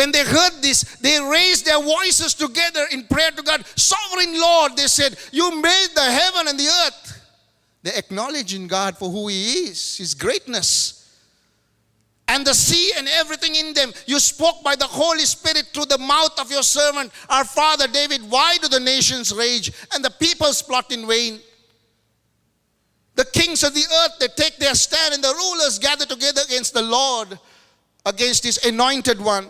When they heard this, they raised their voices together in prayer to God. Sovereign Lord, they said, you made the heaven and the earth. They acknowledge in God for who He is, His greatness. And the sea and everything in them. You spoke by the Holy Spirit through the mouth of your servant, our father David. Why do the nations rage and the peoples plot in vain? The kings of the earth, they take their stand, and the rulers gather together against the Lord, against His anointed one.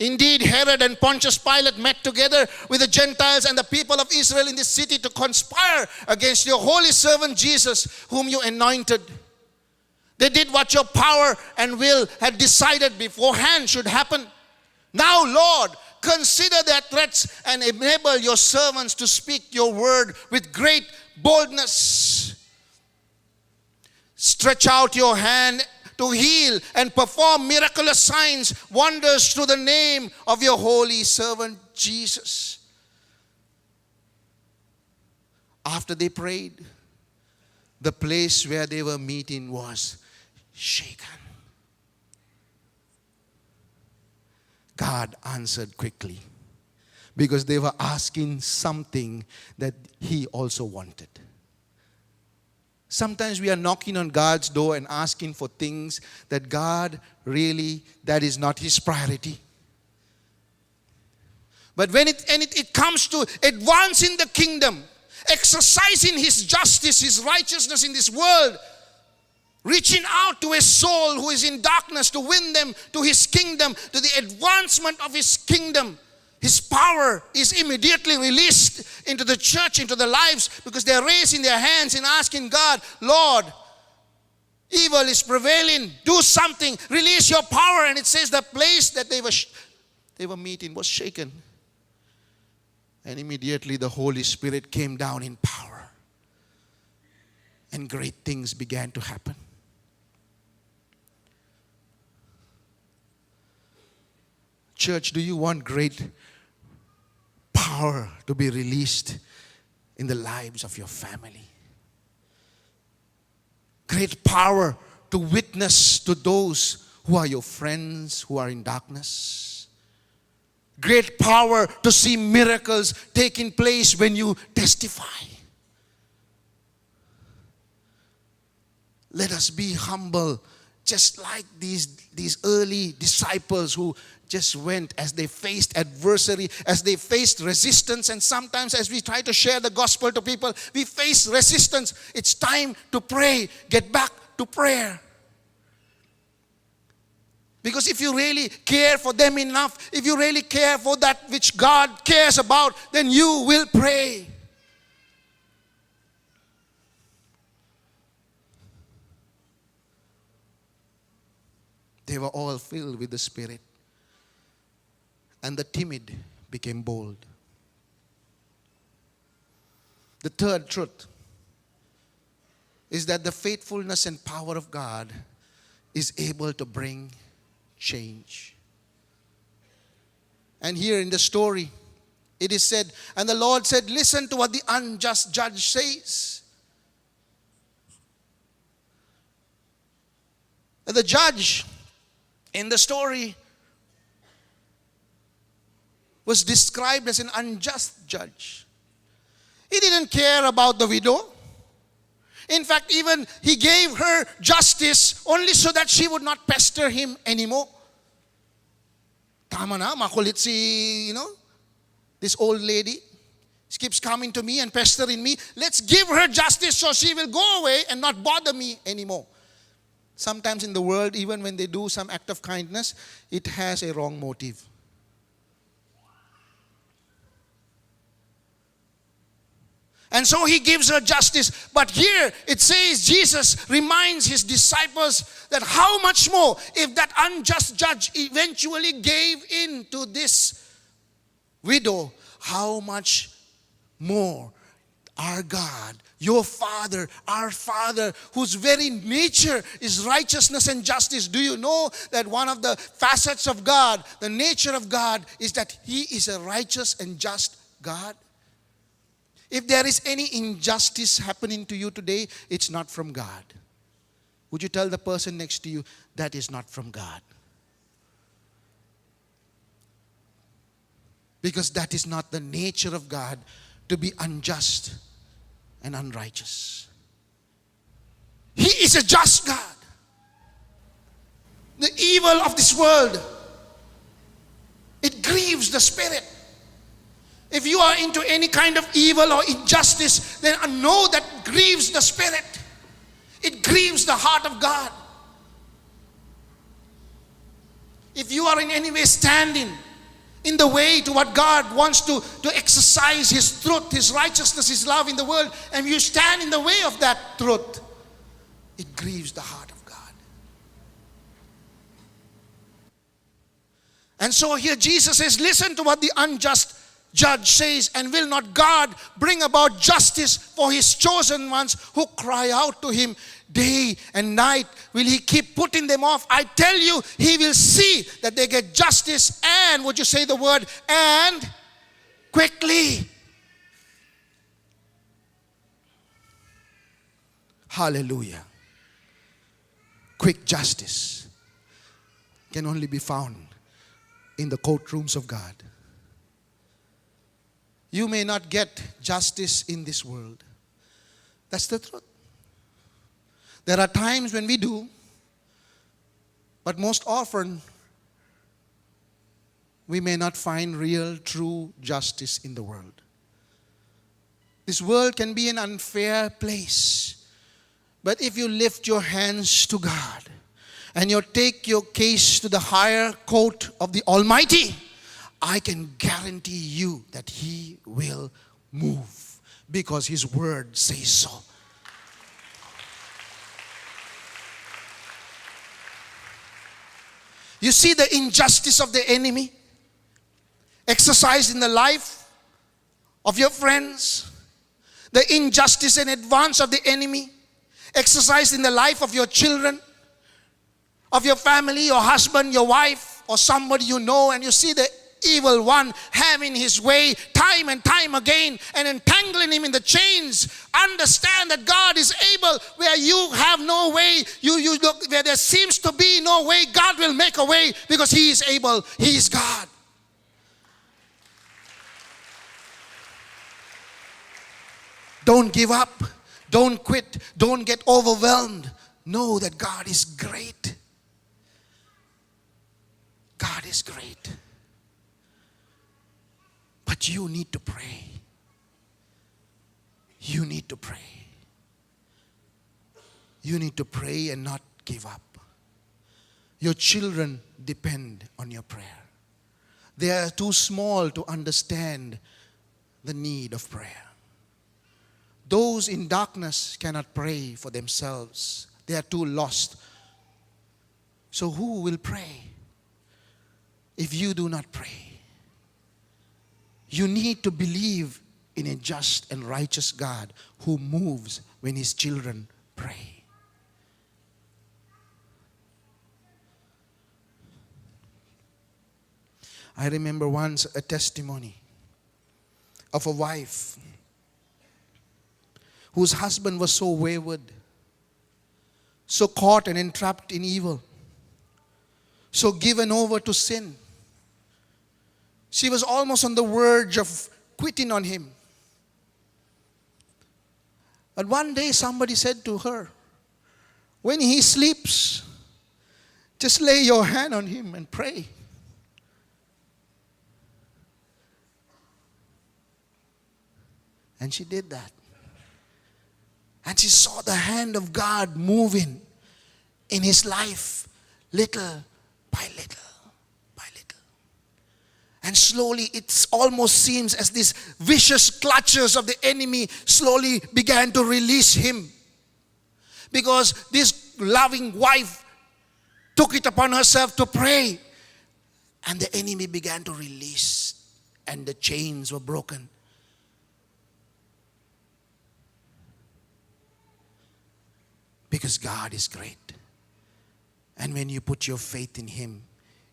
Indeed, Herod and Pontius Pilate met together with the Gentiles and the people of Israel in this city to conspire against your holy servant Jesus, whom you anointed. They did what your power and will had decided beforehand should happen. Now, Lord, consider their threats and enable your servants to speak your word with great boldness. Stretch out your hand to heal and perform miraculous signs, wonders through the name of your holy servant Jesus. After they prayed, the place where they were meeting was shaken. God answered quickly because they were asking something that He also wanted. Sometimes we are knocking on God's door and asking for things that God really, that is not His priority. But when it comes to advancing the kingdom, exercising His justice, His righteousness in this world, reaching out to a soul who is in darkness to win them to His kingdom, to the advancement of His kingdom, His power is immediately released into the church, into the lives, because they are raising their hands and asking God, Lord, evil is prevailing, do something, release your power. And it says the place that they were meeting was shaken. And immediately the Holy Spirit came down in power. And great things began to happen. Church, do you want great power to be released in the lives of your family? Great power to witness to those who are your friends who are in darkness. Great power to see miracles taking place when you testify. Let us be humble, just like these early disciples who just went as they faced adversity, as they faced resistance. And sometimes as we try to share the gospel to people, we face resistance. It's time to pray. Get back to prayer. Because if you really care for them enough, if you really care for that which God cares about, then you will pray. They were all filled with the Spirit. And the timid became bold. The third truth is that the faithfulness and power of God is able to bring change. And here in the story, it is said, and the Lord said, listen to what the unjust judge says. And the judge in the story was described as an unjust judge. He didn't care about the widow. In fact, even he gave her justice only so that she would not pester him anymore. Tama na, makulit si, this old lady. She keeps coming to me and pestering me. Let's give her justice so she will go away and not bother me anymore. Sometimes in the world, even when they do some act of kindness, it has a wrong motive. And so he gives her justice. But here it says Jesus reminds his disciples that how much more if that unjust judge eventually gave in to this widow, how much more our God, your Father, our Father, whose very nature is righteousness and justice. Do you know that one of the facets of God, the nature of God, is that He is a righteous and just God? If there is any injustice happening to you today, it's not from God. Would you tell the person next to you, that is not from God? Because that is not the nature of God, to be unjust and unrighteous. He is a just God. The evil of this world, it grieves the spirit. If you are into any kind of evil or injustice, then know that grieves the spirit. It grieves the heart of God. If you are in any way standing in the way to what God wants to exercise His truth, His righteousness, His love in the world, and you stand in the way of that truth, it grieves the heart of God. And so here Jesus says, listen to what the unjust judge says, and will not God bring about justice for His chosen ones who cry out to Him day and night? Will He keep putting them off? I tell you, He will see that they get justice, and, would you say the word, and quickly. Hallelujah. Quick justice can only be found in the courtrooms of God. You may not get justice in this world. That's the truth. There are times when we do, but most often we may not find real, true justice in the world. This world can be an unfair place, but if you lift your hands to God and you take your case to the higher court of the Almighty, I can guarantee you that He will move, because His word says so. You see the injustice of the enemy exercised in the life of your friends, the injustice and advance of the enemy exercised in the life of your children, of your family, your husband, your wife, or somebody you know, and you see the evil one having his way time and time again and entangling him in the chains. Understand that God is able. Where you have no way, you look where there seems to be no way, God will make a way, because He is able. He is God. Don't give up. Don't quit. Don't get overwhelmed. Know that God is great. God is great. But you need to pray. You need to pray. You need to pray and not give up. Your children depend on your prayer. They are too small to understand the need of prayer. Those in darkness cannot pray for themselves. They are too lost. So who will pray if you do not pray? You need to believe in a just and righteous God who moves when His children pray. I remember once a testimony of a wife whose husband was so wayward, so caught and entrapped in evil, so given over to sin. She was almost on the verge of quitting on him. But one day somebody said to her, when he sleeps, just lay your hand on him and pray. And she did that. And she saw the hand of God moving in his life, little by little. And slowly it almost seems as these vicious clutches of the enemy slowly began to release him. Because this loving wife took it upon herself to pray. And the enemy began to release. And the chains were broken. Because God is great. And when you put your faith in Him,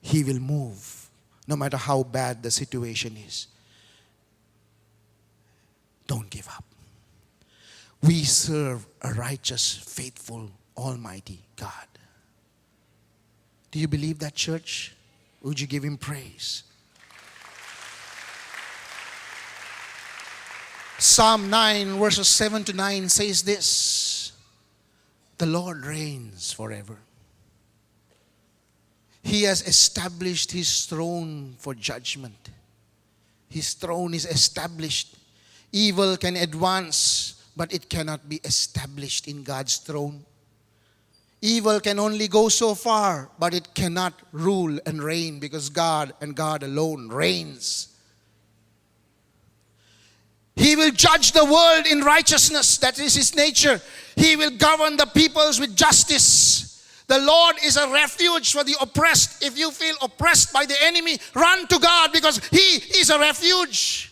He will move. No matter how bad the situation is. Don't give up. We serve a righteous, faithful, almighty God. Do you believe that, church? Would you give Him praise? Psalm 9 verses 7 to 9 says this: the Lord reigns forever. He has established His throne for judgment. His throne is established. Evil can advance, but it cannot be established in God's throne. Evil can only go so far, but it cannot rule and reign, because God and God alone reigns. He will judge the world in righteousness. That is His nature. He will govern the peoples with justice. The Lord is a refuge for the oppressed. If you feel oppressed by the enemy, run to God, because He is a refuge.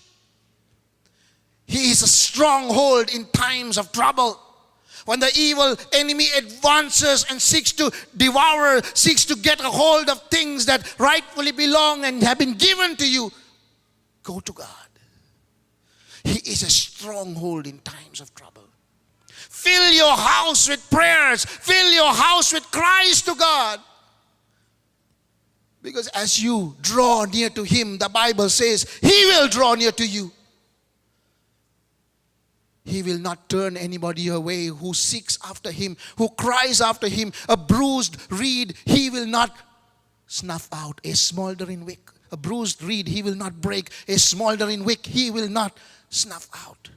He is a stronghold in times of trouble. When the evil enemy advances and seeks to devour, seeks to get a hold of things that rightfully belong and have been given to you, go to God. He is a stronghold in times of trouble. Fill your house with prayers. Fill your house with cries to God. Because as you draw near to Him, the Bible says He will draw near to you. He will not turn anybody away who seeks after Him, who cries after Him. A bruised reed He will not snuff out. A smoldering wick. A bruised reed He will not break. A smoldering wick He will not snuff out.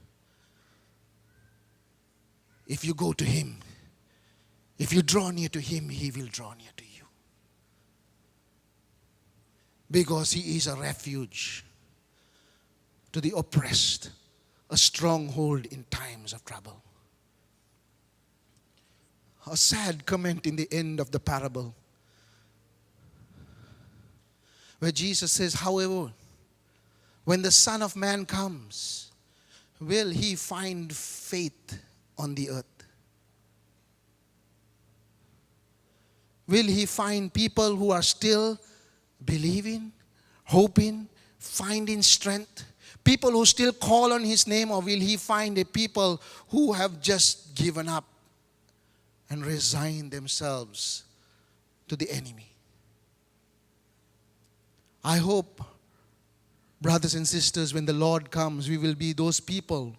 If you go to Him, if you draw near to Him, He will draw near to you. Because He is a refuge to the oppressed, a stronghold in times of trouble. A sad comment in the end of the parable, where Jesus says, however, when the Son of Man comes, will He find faith on the earth? Will He find people who are still believing, hoping, finding strength? People who still call on His name? Or will He find a people who have just given up and resigned themselves to the enemy? I hope, brothers and sisters, when the Lord comes, we will be those people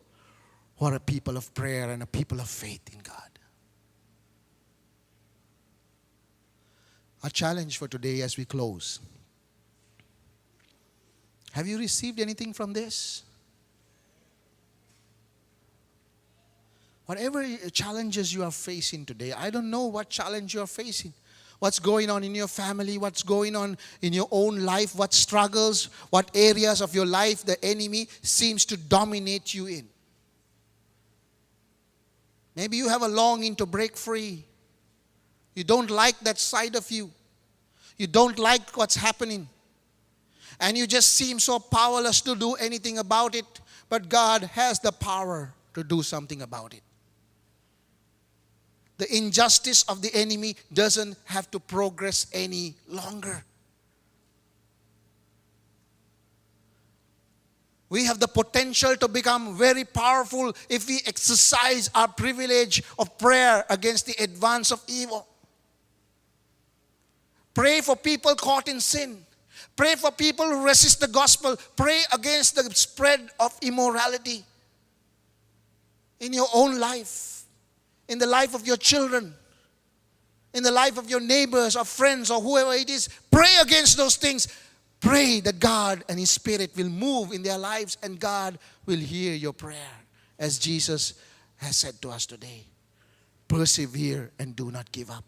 who are a people of prayer and a people of faith in God. Our challenge for today as we close: have you received anything from this? Whatever challenges you are facing today, I don't know what challenge you are facing. What's going on in your family, what's going on in your own life, what struggles, what areas of your life the enemy seems to dominate you in. Maybe you have a longing to break free. You don't like that side of you. You don't like what's happening. And you just seem so powerless to do anything about it. But God has the power to do something about it. The injustice of the enemy doesn't have to progress any longer. We have the potential to become very powerful if we exercise our privilege of prayer against the advance of evil. Pray for people caught in sin. Pray for people who resist the gospel. Pray against the spread of immorality in your own life, in the life of your children, in the life of your neighbors or friends or whoever it is. Pray against those things. Pray that God and His Spirit will move in their lives and God will hear your prayer. As Jesus has said to us today, persevere and do not give up.